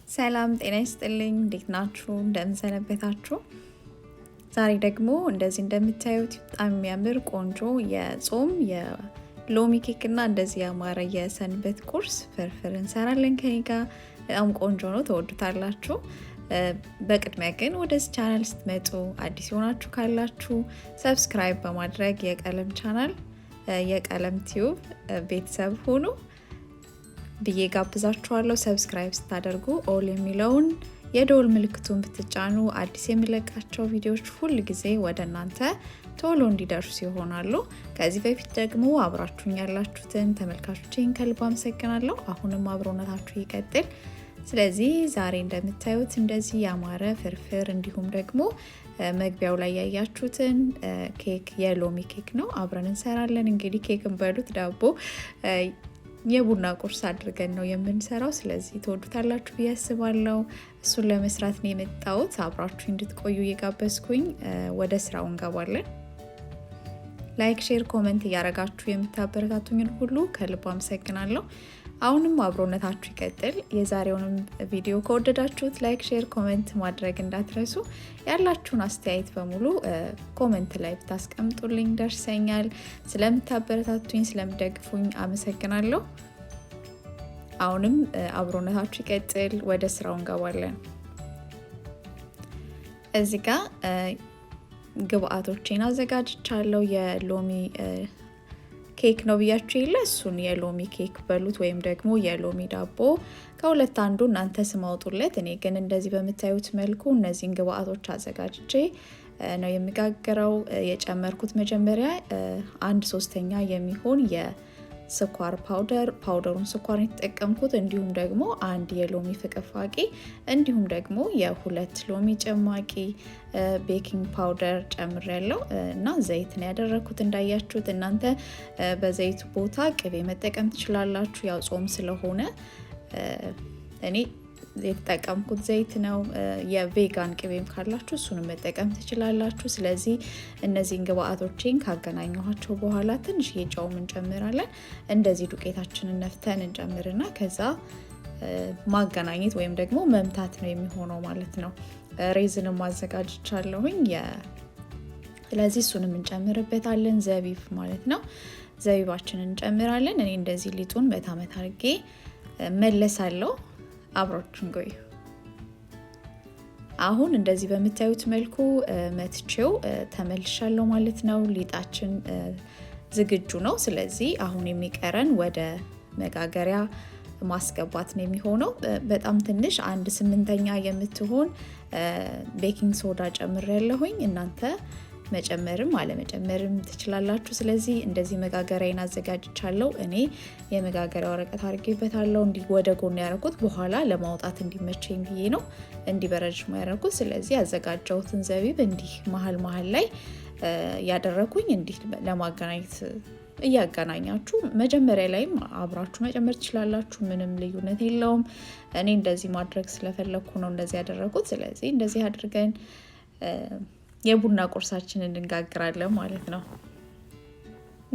ሰላም ጤና ይስጥልኝ እንዴት ናችሁ እንደምሰነበታችሁ ዛሬ ደግሞ እንደዚህ እንደምታዩት በጣም የሚያምር ቆንጆ የጾም የሎሚ ኬክ እና እንደዚህ ያማረ የሰንበት ቁርስ ፍርፍር እንሰራለን ከኔ ጋር በጣም ቆንጆ ነው ተወዱታላችሁ በቅድሚያ ግን ወደዚህ ቻናል ስትመጡ አዲስ ሆናችሁ ካላችሁ ሰብስክራይብ በማድረግ የቀለም ቻናል የቀለም ቲዩብ ቤተሰብ ሁኑ ብዬ ጋብዛችኋለሁ ሰብስክራይብ ስታደርጉ ኦል የሚለውን የደወል ምልክቱን ብትጫኑ አዲስ የሚለቃቸው ቪዲዮዎች ሁሉ ጊዜ ወደናንተ ቶሎ እንዲደርሱ ይሆናሉ ከዚህ በፊት ደግሞ አብራችሁኝ ያላችሁትን ተመልካቾቼን ከልብ አመሰግናለሁ አሁንም አብሮነታችሁ ይቀጥል ስለዚህ ዛሬ እንደምታዩት እንደዚህ ያማረ ፍርፍር እንዲሁም ደግሞ መግቢያው ላይ ያያችሁትን ኬክ የሎሚ ኬክ ነው አብረን እንሰራለን እንግዲህ ኬክን በሉት ዳቦ የቡና ቁርስ አድርገን ነው የምንሰራው ስለዚህ ተወዱታላችሁ ያስባለው እሱን ለመስራት ነው የመጣሁት አብራችሁ እንድትቆዩ እየጋበዝኩኝ ወደ ስራው እንገባለን ላይክ ሼር ኮሜንት ያረጋችሁ የምታበረታቱኝን ሁሉ ከልብ አመሰግናለሁ አሁንም አብሮነታችሁ ይቀጥል የዛሬውን ቪዲዮ ከወደዳችሁት ላይክ ሼር ኮሜንት ማድረግ እንዳትረሱ ያላችሁን አስተያየት በሙሉ ኮሜንት ላይ ብታስቀምጡልኝ ደርሰኛል ስለምታበረታቱኝ ስለምደግፉኝ አመሰግናለሁ አሁንም አብሮነታችሁ ይቀጥል ወደ ስራው እንገባለን እዚህ ጋር ግብአቶቼን አዘጋጅቻለሁ የሎሚ ኬክ ነው ብያችሁ ይለ እሱን የሎሚ ኬክ በሉት ወይም ደግሞ የሎሚ ዳቦ ከሁለት አንዱ እናንተ ስማውጡለት እኔ ግን እንደዚህ በመታዩት መልኩ እነዚህን ግብአቶች አዘጋጅቼ ነው የሚጋገረው የጨመርኩት መጀመሪያ 1/3 የሚሆን የስኳር ፓውደሩን ስኳር የተጠቀምኩት እንዲሁም ደግሞ አንድ የሎሚ ፍቅፋቂ እንዲሁም ደግሞ የሁለት ሎሚ ጭማቂ ቤኪንግ ፓውደር ጨምሬያለሁ እና ዘይት ነው ያደረኩት እንዳያችሁት እናንተ በዘይት ቦታ ቅቤ መጠቀም ትችላላችሁ ያው ጾም ስለሆነ እኔ የተጠቀምኩት ዘይት ነው የቬጋን ቅቤም ካላችሁ እሱንም መጠቀም ትችላላችሁ ስለዚህ እነዚህን ግብአቶችን ካገናኘኋቸው በኋላ ትንሽ የጨው እንጨምራለን እንደዚህ ዱቄታችንን ነፍተን እንጨምርና ከዛ ማገናኘት ወይም ደግሞ መምታት ነው የሚሆነው ማለት ነው ሬዝንም ማዘጋጅቻለሁኝ ስለዚህ እሱንም እንጨምርበታለን ዘቢብ ማለት ነው ዘቢባችንን እንጨምራለን እኔ እንደዚህ ሊጡን በታመት አድርጌ መለሳለሁ አብራችሁን ቆዩ አሁን እንደዚህ በመታዩት መልኩ መትቼው ተመልሻለሁ ማለት ነው ሊጣችን ዝግጁ ነው ስለዚህ አሁን የሚቀረን ወደ መጋገሪያ ማስገባት ነው የሚሆነው በጣም ትንሽ 1/8 የምትሆን ቤኪንግ ሶዳ ጨምሬያለሁኝ እናንተ መጨመርም አለመጨመርም ትችላላችሁ ስለዚህ እንደዚህ መጋገሪያዬን አዘጋጅቻለሁ እኔ የመጋገሪያ ወረቀት አድርጌበታለሁ እንዲ ወደ ጎን ያደረኩት በኋላ ለማውጣት እንዲመቸኝ ብዬ ነው እንዲበረጅ ማያደርኩት ስለዚህ ያዘጋጀሁትን ዘቢብ እንዲህ መሃል ላይ ያደረኩኝ እንዲህ ለማገናኘት እያገናኛችሁ መጀመሪያ ላይም አብራችሁ መጨመር ትችላላችሁ ምንም ልዩነት የለውም እኔ እንደዚህ ማድረግ ስለፈለኩ ነው እንደዚህ ያደረኩት ስለዚህ እንደዚህ አድርገን የቡና ቁርሳችንን እንጋግራለን ማለት ነው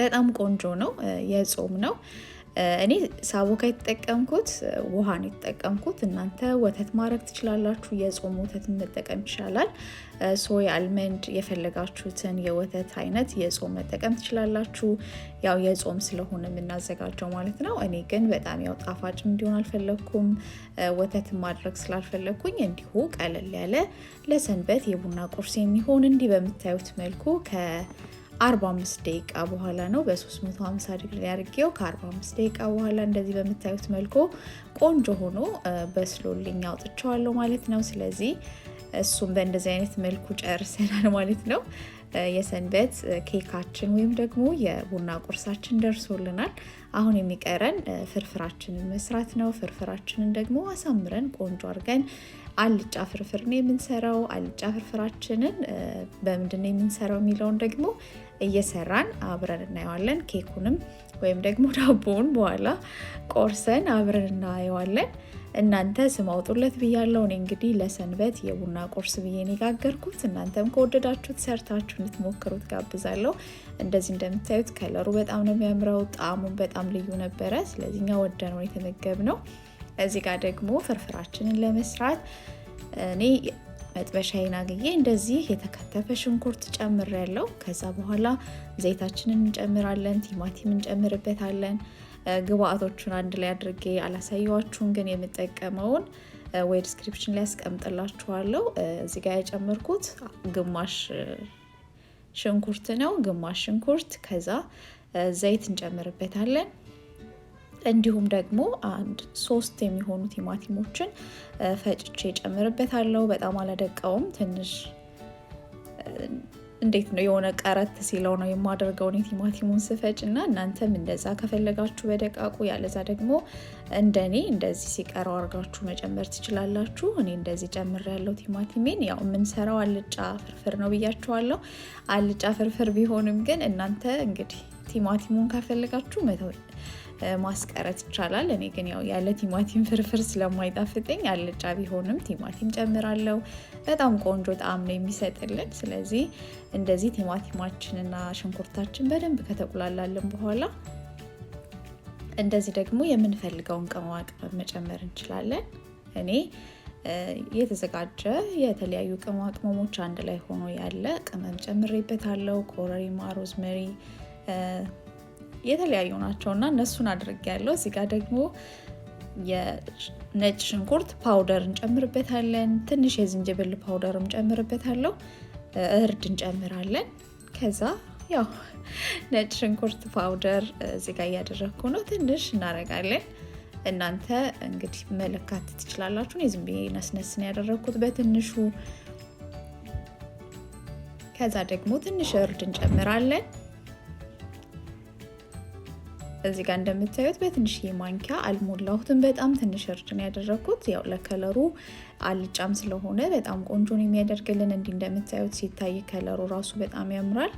በጣም ቆንጆ ነው የጾም ነው እኔ ሳቦካ የተጠቀምኩት ውሃን የተጠቀምኩት እናንተ ወተት ማድረግ ትችላላችሁ የጾም ወተት መጠቀም ይችላል ሶይ አልመንድ የፈለጋችሁትን የወተት አይነት የጾም መጠቀም ትችላላችሁ ያው የጾም ስለሆነ የምናዘጋጀው ማለት ነው እኔ ግን በጣም ያው ጣፋጭ እንዲሆን አልፈለኩም ወተት ማድረግ ስላልፈለኩኝ እንዲሁ ቀለል ያለ ለሰንበት የቡና ቁርስ የሚሆን እንዲህ በመታዩት መልኩ ከ45 ደቂቃ በኋላ ነው በ350 ዲግሪ አድርጌው ከ45 ደቂቃ በኋላ እንደዚህ በመታዩት መልኩ ቆንጆ ሆኖ በስሎልኝ አውጥቻለሁ ማለት ነው ስለዚህ እሱም በእንደዚህ አይነት መልኩ ጨርሰናል ማለት ነው የሰንበት ኬካችን ወይም ደግሞ የቡና ቁርሳችን ደርሶልናል አሁን የሚቀረን ፍርፍራችንን መስራት ነው ፍርፍራችንን ደግሞ አሳምረን ቆንጆ አድርገን አልጫ ፍርፍር ነው የምንሰራው አልጫ ፍርፍራችንን በምንድነው የምንሰራው የሚለውን ደግሞ እየሰራን አብረን እናየዋለን ኬኩንም ወይም ደግሞ ዳቦውን በኋላ ቆርሰን አብረን እናየዋለን እናንተ ስማውጡለት ብያለሁ እኔ እንግዲህ ለሰንበት የቡና ቁርስ ብዬ ነው ጋገርኩት እናንተም ከወደዳችሁት ሰርታችሁ እንድትሞክሩት ጋብዛለሁ እንደዚህ እንደምታዩት ከለሩ በጣም ነው የሚያምረው ጣዕሙም በጣም ልዩ ነበረ ስለዚህኛ ወደነው የተመገብነው እዚህ ጋር ደግሞ ፍርፍራችንን ለመስራት እኔ መጥበሻዬን አግዬ እንደዚህ የተከተፈ ሽንኩርት ጨምሬያለሁ። ከዛ በኋላ ዘይታችንን እንጨምራለን፣ ቲማቲም እንጨምርበታለን። ግብአቶቹን አንድ ላይ አድርጌ አላሳየዋችሁም፣ ግን የምጠቀመውን ወይ ዲስክሪፕሽን ላይ አስቀምጥላችኋለሁ። እዚህ ጋር የጨመርኩት ግማሽ ሽንኩርት ነው፣ ግማሽ ሽንኩርት። ከዛ ዘይት እንጨምርበታለን። እንዲሁም ደግሞ አንድ 3 የሚሆኑ ቲማቲሞችን ፈጭቼ ጨምርበታለሁ። በጣም አላደቀውም፣ ትንሽ እንዴት ነው የሆነ ቀረት ሲለው ነው የማደርገው እኔ ቲማቲሙን ስፈጭና እናንተም እንደዛ ከፈለጋችሁ በደቃቁ፣ ያለዛ ደግሞ እንደኔ እንደዚህ ሲቀረው አርጋችሁ መጨመር ትችላላችሁ። እኔ እንደዚህ ጨምሬያለሁ ቲማቲሜን። ያው የምንሰራው አልጫ ፍርፍር ነው ብያችኋለሁ። አልጫ ፍርፍር ቢሆንም ግን እናንተ እንግዲህ ቲማቲሙን ከፈለጋችሁ ማስቀረት ይቻላል። እኔ ግን ያው ያለ ቲማቲም ፍርፍር ስለማይጣፍጠኝ አልጫ ቢሆንም ቲማቲም ጨምራለሁ። በጣም ቆንጆ ጣዕም ነው የሚሰጥልን። ስለዚህ እንደዚህ ቲማቲማችንና ሽንኩርታችን በደንብ ከተቁላላልን በኋላ እንደዚህ ደግሞ የምንፈልገውን ቅመማ ቅመም መጨመር እንችላለን። እኔ የተዘጋጀ የተለያዩ ቅመማ ቅመሞች አንድ ላይ ሆኖ ያለ ቅመም ጨምሬበታለሁ። ኮረሪማ፣ ሮዝመሪ የተለያዩ ናቸውና እነሱን አድርጌያለሁ። እዚህ ጋር ደግሞ የነጭ ሽንኩርት ፓውደር እንጨምርበታለን። ትንሽ የዝንጅብል ፓውደርም ጨምርበታለሁ። እርድ እንጨምራለን። ከዛ ያው ነጭ ሽንኩርት ፓውደር እዚህ ጋር እያደረግኩ ነው፣ ትንሽ እናረጋለን። እናንተ እንግዲህ መለካት ትችላላችሁ። እኔ ዝም ብዬ ነስነስን ያደረግኩት በትንሹ። ከዛ ደግሞ ትንሽ እርድ እንጨምራለን። እዚህ ጋር እንደምታዩት በትንሽ ማንኪያ አልሞላሁትም፣ በጣም ትንሽ እርድ ነው ያደረኩት። ያው ለከለሩ አልጫም ስለሆነ በጣም ቆንጆ ነው የሚያደርግልን። እንዲህ እንደምታዩት ሲታይ ከለሩ ራሱ በጣም ያምራል።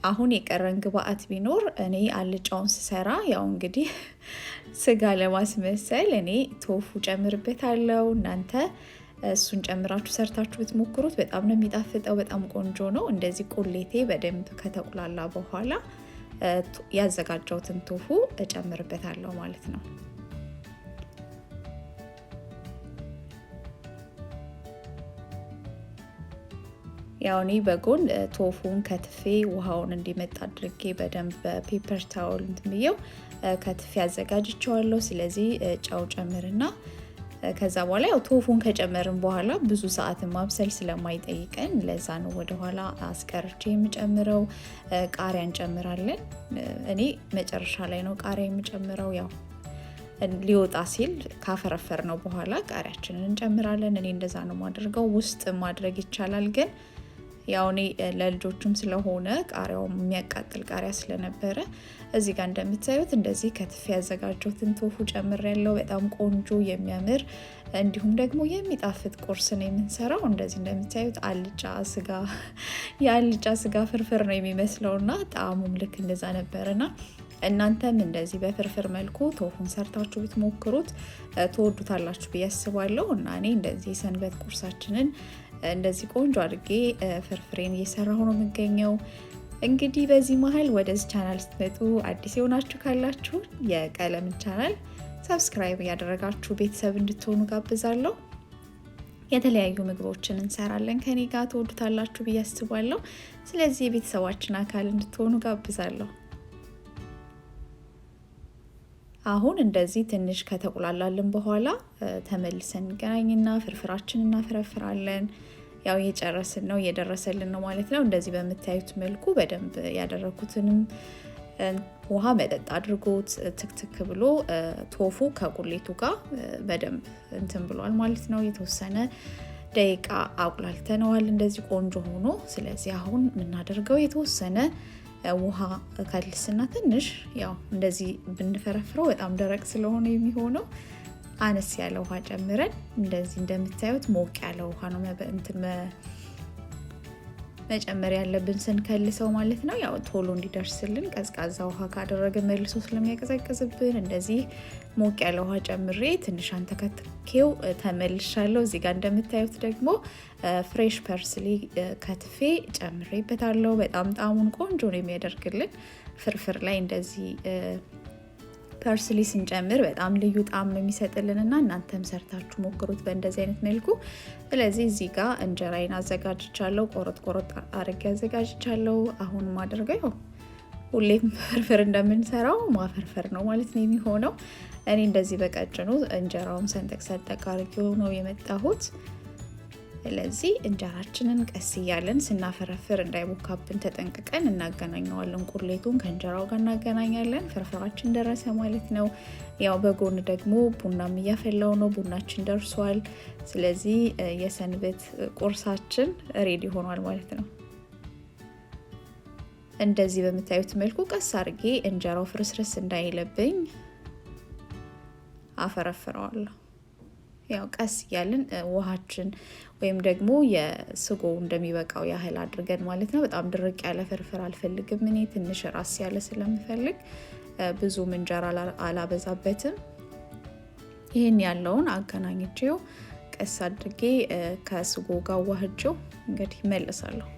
አሁን የቀረን ግብአት ቢኖር እኔ አልጫውን ስሰራ ያው እንግዲህ ስጋ ለማስመሰል እኔ ቶፉ ጨምርበታለሁ። እናንተ እሱን ጨምራችሁ ሰርታችሁ ብትሞክሩት በጣም ነው የሚጣፍጠው፣ በጣም ቆንጆ ነው። እንደዚህ ቁሌቴ በደንብ ከተቁላላ በኋላ ያዘጋጀውትን ቶፉ እጨምርበታለሁ ማለት ነው። ያው እኔ በጎን ቶፉን ከትፌ ውሃውን እንዲመጣ አድርጌ በደንብ በፔፐር ታውል እንትምየው ከትፌ አዘጋጅቼዋለሁ። ስለዚህ ጨው ጨምርና ከዛ በኋላ ያው ቶፉን ከጨመርን በኋላ ብዙ ሰዓት ማብሰል ስለማይጠይቀን ለዛ ነው ወደ ኋላ አስቀርቼ የምጨምረው። ቃሪያ እንጨምራለን። እኔ መጨረሻ ላይ ነው ቃሪያ የምጨምረው። ያው ሊወጣ ሲል ካፈረፈር ነው በኋላ ቃሪያችንን እንጨምራለን። እኔ እንደዛ ነው ማድረገው። ውስጥ ማድረግ ይቻላል፣ ግን ያው እኔ ለልጆችም ስለሆነ ቃሪያው የሚያቃጥል ቃሪያ ስለነበረ እዚህ ጋር እንደምታዩት እንደዚህ ከትፌ ያዘጋጀሁትን ቶፉ ጨምሬያለሁ። በጣም ቆንጆ የሚያምር እንዲሁም ደግሞ የሚጣፍጥ ቁርስ ነው የምንሰራው። እንደዚህ እንደምታዩት አልጫ ስጋ የአልጫ ስጋ ፍርፍር ነው የሚመስለውና ጣዕሙም ልክ እንደዛ ነበርና እናንተም እንደዚህ በፍርፍር መልኩ ቶፉን ሰርታችሁ ብትሞክሩት ትወዱታላችሁ ብዬ አስባለሁ። እና እኔ እንደዚህ የሰንበት ቁርሳችንን እንደዚህ ቆንጆ አድርጌ ፍርፍሬን እየሰራሁ ነው የምገኘው። እንግዲህ በዚህ መሀል ወደዚህ ቻናል ስትመጡ አዲስ የሆናችሁ ካላችሁ የቀለም ቻናል ሰብስክራይብ ያደረጋችሁ ቤተሰብ እንድትሆኑ ጋብዛለሁ። የተለያዩ ምግቦችን እንሰራለን ከኔ ጋር ትወዱታላችሁ ብዬ አስባለሁ። ስለዚህ የቤተሰባችን አካል እንድትሆኑ ጋብዛለሁ። አሁን እንደዚህ ትንሽ ከተቁላላልን በኋላ ተመልሰን እንገናኝና ፍርፍራችንን እናፈረፍራለን። ያው እየጨረስን ነው፣ እየደረሰልን ነው ማለት ነው። እንደዚህ በምታዩት መልኩ በደንብ ያደረኩትንም ውሃ መጠጥ አድርጎት ትክትክ ብሎ ቶፉ ከቁሌቱ ጋር በደንብ እንትን ብሏል ማለት ነው። የተወሰነ ደቂቃ አቁላልተነዋል እንደዚህ ቆንጆ ሆኖ። ስለዚህ አሁን የምናደርገው የተወሰነ ውሃ ከልስና ትንሽ ያው እንደዚህ ብንፈረፍረው በጣም ደረቅ ስለሆነ የሚሆነው አነስ ያለ ውሃ ጨምረን እንደዚህ እንደምታዩት ሞቅ ያለ ውሃ ነው መጨመር ያለብን ስንከልሰው ማለት ነው። ያው ቶሎ እንዲደርስልን ቀዝቃዛ ውሃ ካደረገ መልሶ ስለሚያቀዘቅዝብን እንደዚህ ሞቅ ያለ ውሃ ጨምሬ ትንሽ አንተከትኬው ተመልሻለሁ። እዚህ ጋር እንደምታዩት ደግሞ ፍሬሽ ፐርስሊ ከትፌ ጨምሬበታለሁ። በጣም ጣዕሙን ቆንጆ ነው የሚያደርግልን። ፍርፍር ላይ እንደዚህ ፐርስሊ ስንጨምር በጣም ልዩ ጣዕም ነው የሚሰጥልንና እናንተም ሰርታችሁ ሞክሩት በእንደዚህ አይነት መልኩ። ስለዚህ እዚህ ጋር እንጀራዬን አዘጋጅቻለሁ። ቆረጥ አድርጌ አዘጋጅቻለሁ። አሁን ማድረገው ሁሌም ፍርፍር እንደምንሰራው ማፈርፈር ነው ማለት ነው የሚሆነው። እኔ እንደዚህ በቀጭኑ እንጀራውን ሰንጠቅ አድርጌው ነው የመጣሁት። ስለዚህ እንጀራችንን ቀስ እያለን ስናፈረፍር እንዳይቦካብን ተጠንቅቀን እናገናኘዋለን። ቁሌቱን ከእንጀራው ጋር እናገናኛለን። ፍርፍራችን ደረሰ ማለት ነው። ያው በጎን ደግሞ ቡናም እያፈላው ነው። ቡናችን ደርሷል። ስለዚህ የሰንበት ቁርሳችን ሬዲ ሆኗል ማለት ነው። እንደዚህ በምታዩት መልኩ ቀስ አድርጌ እንጀራው ፍርስርስ እንዳይለብኝ አፈረፍረዋለሁ። ያው ቀስ ያለን ውሃችን ወይም ደግሞ የስጎ እንደሚበቃው ያህል አድርገን ማለት ነው። በጣም ድርቅ ያለ ፍርፍር አልፈልግም እኔ ትንሽ ራስ ያለ ስለምፈልግ ብዙም እንጀራ አላበዛበትም። ይሄን ያለውን አገናኝቼው ቀስ አድርጌ ከስጎ ጋር ዋህጄው እንግዲህ መልሳለሁ።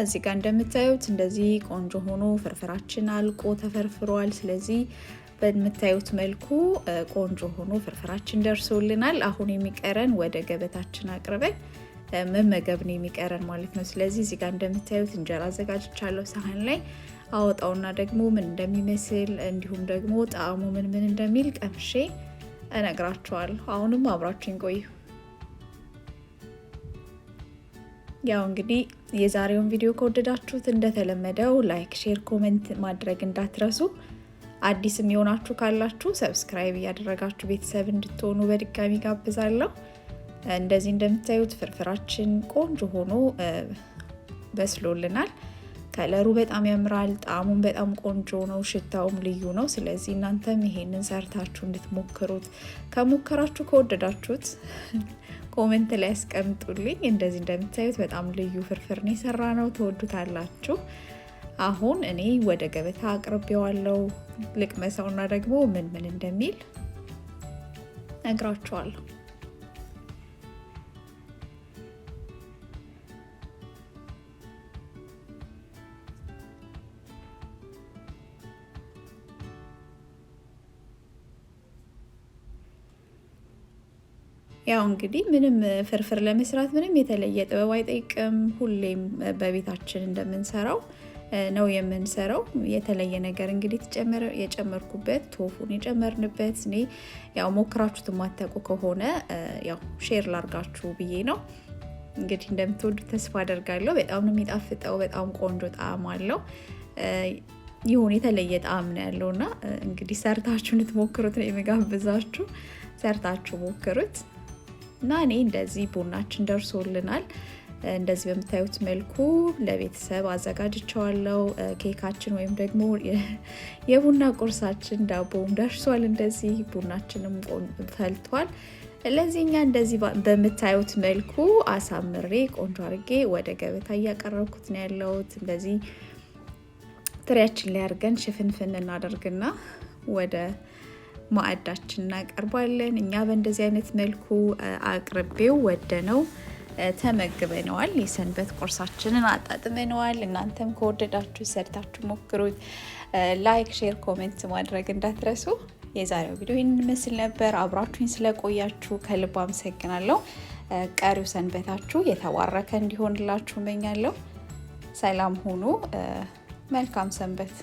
እዚህ ጋር እንደምታዩት እንደዚህ ቆንጆ ሆኖ ፍርፍራችን አልቆ ተፈርፍሯል። ስለዚህ በምታዩት መልኩ ቆንጆ ሆኖ ፍርፍራችን ደርሶልናል። አሁን የሚቀረን ወደ ገበታችን አቅርበን መመገብ ነው የሚቀረን ማለት ነው። ስለዚህ እዚህ ጋር እንደምታዩት እንጀራ አዘጋጅቻለሁ ሳህን ላይ አወጣውና ደግሞ ምን እንደሚመስል እንዲሁም ደግሞ ጣዕሙ ምን እንደሚል ቀምሼ እነግራችኋለሁ። አሁንም አብራችሁን ቆዩ። ያው እንግዲህ የዛሬውን ቪዲዮ ከወደዳችሁት እንደተለመደው ላይክ፣ ሼር፣ ኮሜንት ማድረግ እንዳትረሱ። አዲስም የሆናችሁ ካላችሁ ሰብስክራይብ ያደረጋችሁ ቤተሰብ እንድትሆኑ በድጋሚ ጋብዛለሁ። እንደዚህ እንደምታዩት ፍርፍራችን ቆንጆ ሆኖ በስሎልናል። ከለሩ በጣም ያምራል። ጣዕሙም በጣም ቆንጆ ነው። ሽታውም ልዩ ነው። ስለዚህ እናንተም ይሄንን ሰርታችሁ እንድትሞክሩት ከሞከራችሁ ከወደዳችሁት ኮሜንት ላይ አስቀምጡልኝ። እንደዚህ እንደምታዩት በጣም ልዩ ፍርፍር ነው የሰራነው። ተወዱታላችሁ። አሁን እኔ ወደ ገበታ አቅርቤዋለሁ። ልቅመሰውና ደግሞ ምን እንደሚል ነግራችኋለሁ። ያው እንግዲህ ምንም ፍርፍር ለመስራት ምንም የተለየ ጥበብ አይጠይቅም። ሁሌም በቤታችን እንደምንሰራው ነው የምንሰራው። የተለየ ነገር እንግዲህ የጨመርኩበት ቶፉን የጨመርንበት እኔ ያው ሞክራችሁት የማታውቁ ከሆነ ያው ሼር ላርጋችሁ ብዬ ነው። እንግዲህ እንደምትወዱት ተስፋ አደርጋለሁ። በጣም ነው የሚጣፍጠው። በጣም ቆንጆ ጣዕም አለው። ይሁን የተለየ ጣዕም ነው ያለውና እንግዲህ ሰርታችሁ እንድትሞክሩት ነው የምጋብዛችሁ። ሰርታችሁ ሞክሩት። እና እኔ እንደዚህ ቡናችን ደርሶልናል። እንደዚህ በምታዩት መልኩ ለቤተሰብ አዘጋጅቻለሁ። ኬካችን ወይም ደግሞ የቡና ቁርሳችን ዳቦም ደርሷል። እንደዚህ ቡናችንም ፈልቷል። ለዚህኛ እንደዚህ በምታዩት መልኩ አሳምሬ ቆንጆ አድርጌ ወደ ገበታ እያቀረብኩት ነው ያለሁት። እንደዚህ ትሪያችን ላይ አድርገን ሽፍንፍን እናደርግና ወደ ማዕዳችን እናቀርባለን። እኛ በእንደዚህ አይነት መልኩ አቅርቤው ወደነው ተመግበነዋል። የሰንበት ቁርሳችንን አጣጥመነዋል። እናንተም ከወደዳችሁ ሰርታችሁ ሞክሩት። ላይክ፣ ሼር፣ ኮሜንት ማድረግ እንዳትረሱ። የዛሬው ቪዲዮ ይህንን መስል ነበር። አብራችሁኝ ስለቆያችሁ ከልብ አመሰግናለሁ። ቀሪው ሰንበታችሁ የተባረከ እንዲሆንላችሁ እመኛለሁ። ሰላም ሁኑ። መልካም ሰንበት።